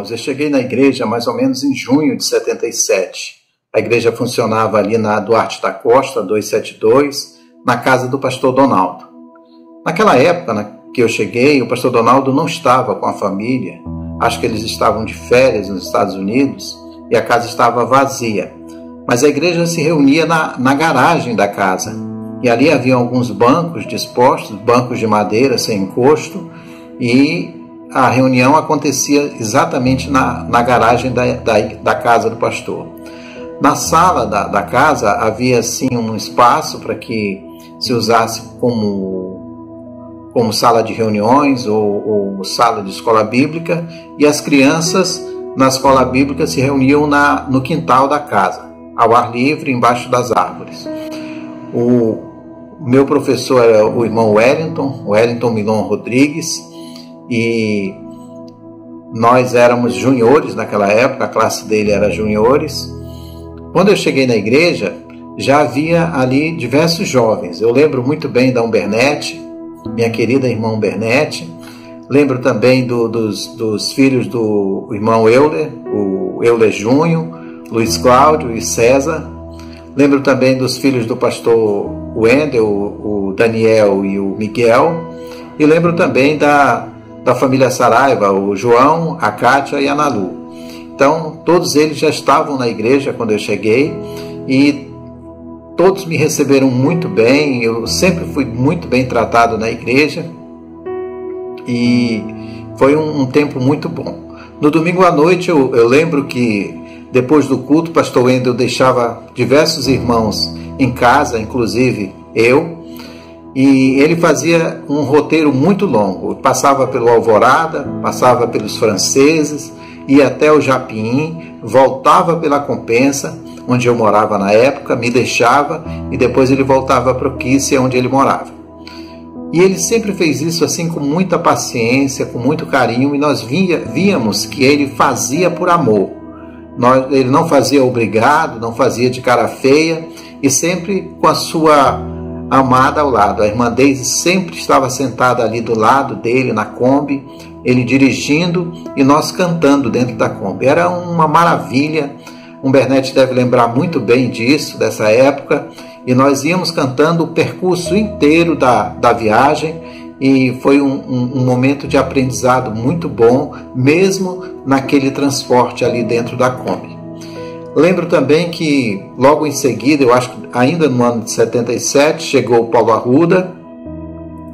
irmãos, eu cheguei na igreja mais ou menos em junho de 77. A igreja funcionava ali na Duarte da Costa, 272, na casa do pastor Donaldo. Naquela época que eu cheguei, o pastor Donaldo não estava com a família. Acho que eles estavam de férias nos Estados Unidos e a casa estava vazia. Mas a igreja se reunia na garagem da casa. E ali havia alguns bancos dispostos, bancos de madeira sem encosto, e a reunião acontecia exatamente na garagem da casa do pastor. Na sala da casa havia assim um espaço para que se usasse como sala de reuniões ou sala de escola bíblica, e as crianças na escola bíblica se reuniam no quintal da casa, ao ar livre, embaixo das árvores. O meu professor era o irmão Wellington Milon Rodrigues, e nós éramos juniores naquela época, a classe dele era juniores. Quando eu cheguei na igreja, já havia ali diversos jovens. Eu lembro muito bem da Umbernete, minha querida irmã Umbernete. Lembro também dos filhos do irmão Euler, o Euler Junho, Luiz Cláudio e César. Lembro também dos filhos do pastor Wendel, o Daniel e o Miguel. E lembro também da família Saraiva, o João, a Kátia e a Nalu. Então, todos eles já estavam na igreja quando eu cheguei e todos me receberam muito bem. Eu sempre fui muito bem tratado na igreja e foi um tempo muito bom. No domingo à noite, eu lembro que depois do culto, o pastor Wendel deixava diversos irmãos em casa, inclusive eu, e ele fazia um roteiro muito longo. Passava pelo Alvorada, passava pelos franceses, ia até o Japim, voltava pela Compensa, onde eu morava na época, me deixava e depois ele voltava para o Quícia, onde ele morava. E ele sempre fez isso assim com muita paciência, com muito carinho, e nós víamos que ele fazia por amor. Ele não fazia obrigado, não fazia de cara feia, e sempre com a sua amada ao lado. A irmã Deise sempre estava sentada ali do lado dele na Kombi, ele dirigindo e nós cantando dentro da Kombi. Era uma maravilha. Umbernete deve lembrar muito bem disso, dessa época, e nós íamos cantando o percurso inteiro da viagem, e foi um momento de aprendizado muito bom, mesmo naquele transporte ali dentro da Kombi. Lembro também que logo em seguida, eu acho que ainda no ano de 77, chegou o Paulo Arruda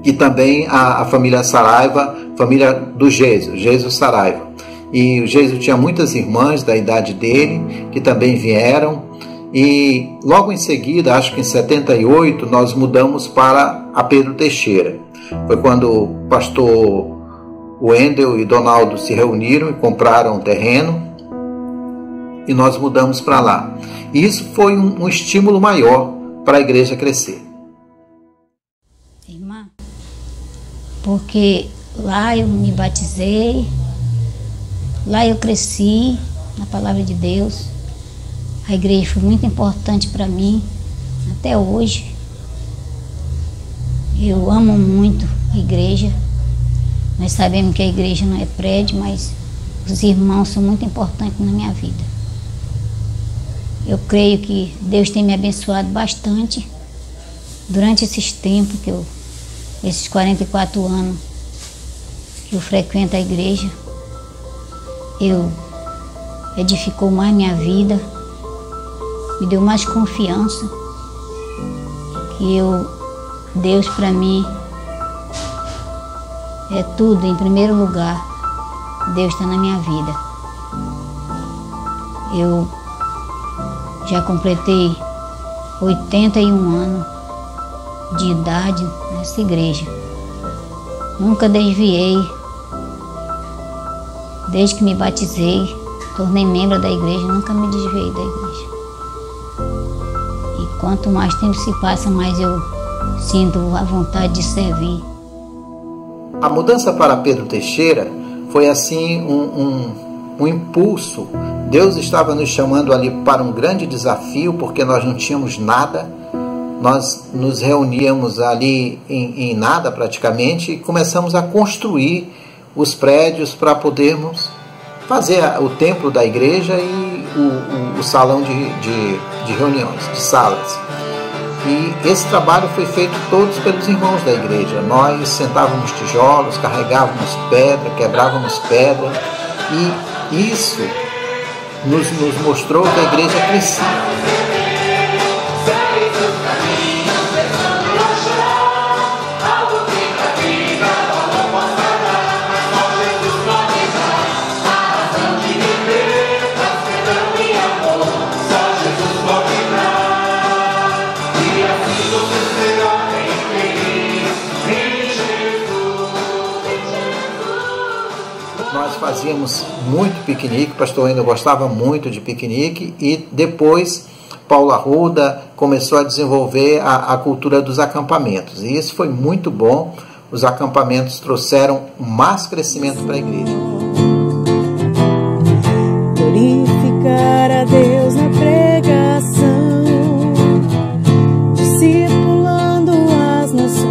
e também a família Saraiva, família do Geiso Saraiva. E o Geiso tinha muitas irmãs da idade dele que também vieram. E logo em seguida, acho que em 78, nós mudamos para a Pedro Teixeira. Foi quando o pastor Wendel e Donaldo se reuniram e compraram um terreno e nós mudamos para lá. E isso foi um estímulo maior para a igreja crescer. Irmã, porque lá eu me batizei, lá eu cresci na palavra de Deus. A igreja foi muito importante para mim, até hoje. Eu amo muito a igreja. Nós sabemos que a igreja não é prédio, mas os irmãos são muito importantes na minha vida. Eu creio que Deus tem me abençoado bastante durante esses tempos, esses 44 anos que eu frequento a igreja. Edificou mais minha vida, me deu mais confiança que Deus para mim é tudo. Em primeiro lugar, Deus está na minha vida. Eu já completei 81 anos de idade nessa igreja. Nunca desviei. Desde que me batizei, tornei membro da igreja, nunca me desviei da igreja. E quanto mais tempo se passa, mais eu sinto a vontade de servir. A mudança para Pedro Teixeira foi assim um impulso. Deus estava nos chamando ali para um grande desafio, porque nós não tínhamos nada. Nós nos reuníamos ali em nada praticamente e começamos a construir os prédios para podermos fazer o templo da igreja e o salão de reuniões, de salas. E esse trabalho foi feito todos pelos irmãos da igreja. Nós sentávamos tijolos, carregávamos pedra, quebrávamos pedra, e isso nos mostrou que a igreja crescia. Nós fazíamos muito piquenique, o pastor ainda gostava muito de piquenique, e depois Paulo Arruda começou a desenvolver a cultura dos acampamentos, e isso foi muito bom. Os acampamentos trouxeram mais crescimento para a igreja. Glorificar a Deus na pregação, discipulando as nações,